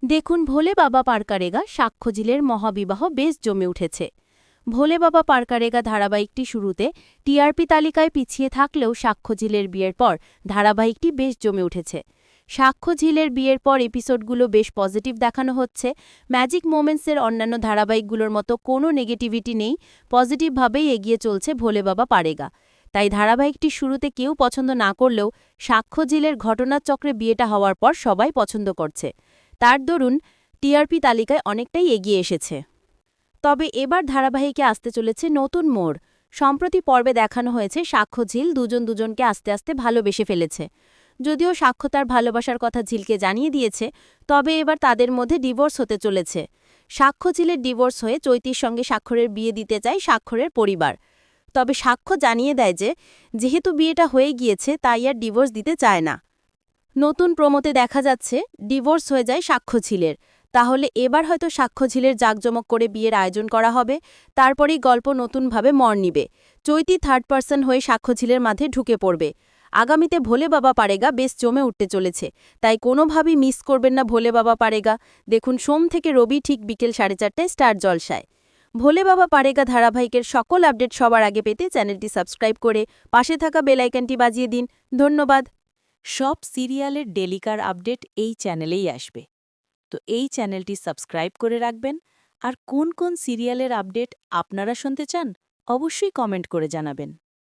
দেখুন, ভোলে বাবা পারকারেগা সাক্ষ্যঝিলের মহাবিবাহ বেশ জমে উঠেছে। ভোলে বাবা পারকারেগা ধারাবাহিকটি শুরুতে টিআরপি তালিকায় পিছিয়ে থাকলেও সাক্ষ্যঝিলের বিয়ের পর ধারাবাহিকটি বেশ জমে উঠেছে। সাক্ষ্যঝিলের বিয়ের পর এপিসোডগুলো বেশ পজিটিভ দেখানো হচ্ছে। ম্যাজিক মোমেন্টসের অন্যান্য ধারাবাহিকগুলোর মতো কোনো নেগেটিভিটি নেই, পজিটিভভাবেই এগিয়ে চলছে ভোলে বাবা পারেগা। তাই ধারাবাহিকটি শুরুতে কেউ পছন্দ না করলেও সাক্ষ্যঝিলের ঘটনাচক্রে বিয়েটা হওয়ার পর সবাই পছন্দ করছে। তার দরুন টিআরপি তালিকায় অনেকটাই এগিয়ে এসেছে। তবে এবার ধারাবাহিকে আসতে চলেছে নতুন মোড়। সম্প্রতি পর্বে দেখানো হয়েছে সাক্ষ্যঝিল দুজন দুজনকে আস্তে আস্তে ভালোবেসে ফেলেছে। যদিও সাক্ষ্য তার ভালোবাসার কথা ঝিলকে জানিয়ে দিয়েছে, তবে এবার তাদের মধ্যে ডিভোর্স হতে চলেছে। সাক্ষ্যঝিলের ডিভোর্স হয়ে চৈতির সঙ্গে স্বাক্ষরের বিয়ে দিতে চায় স্বাক্ষরের পরিবার। তবে সাক্ষ্য জানিয়ে দেয় যে যেহেতু বিয়েটা হয়ে গিয়েছে তাই আর ডিভোর্স দিতে চায় না। নতুন প্রোমোতে দেখা যাচ্ছে ডিভোর্স হয়ে যায় সাক্ষ্যঝিলের। তাহলে এবার হয়তো সাক্ষ্যঝিলের জাঁকজমক করে বিয়ের আয়োজন করা হবে। তারপরেই গল্প নতুনভাবে মর নিবে। চৈতি থার্ড পার্সন হয়ে সাক্ষ্যঝিলের মাঝে ঢুকে পড়বে। আগামীতে ভোলে বাবা পারেগা বেশ জমে উঠতে চলেছে। তাই কোনোভাবেই মিস করবেন না ভোলে বাবা পারেগা। দেখুন সোম থেকে রবি ঠিক বিকেল 4:30টায় স্টার জলসায়। ভোলে বাবা পারেগা ধারাবাহিকের সকল আপডেট সবার আগে পেতে চ্যানেলটি সাবস্ক্রাইব করে পাশে থাকা বেল আইকনটি বাজিয়ে দিন। ধন্যবাদ। সব সিরিয়ালের ডেলিকার আপডেট এই চ্যানেলেই আসবে, তো এই চ্যানেলটি সাবস্ক্রাইব করে রাখবেন। আর কোন কোন সিরিয়ালের আপডেট আপনারা শুনতে চান অবশ্যই কমেন্ট করে জানাবেন।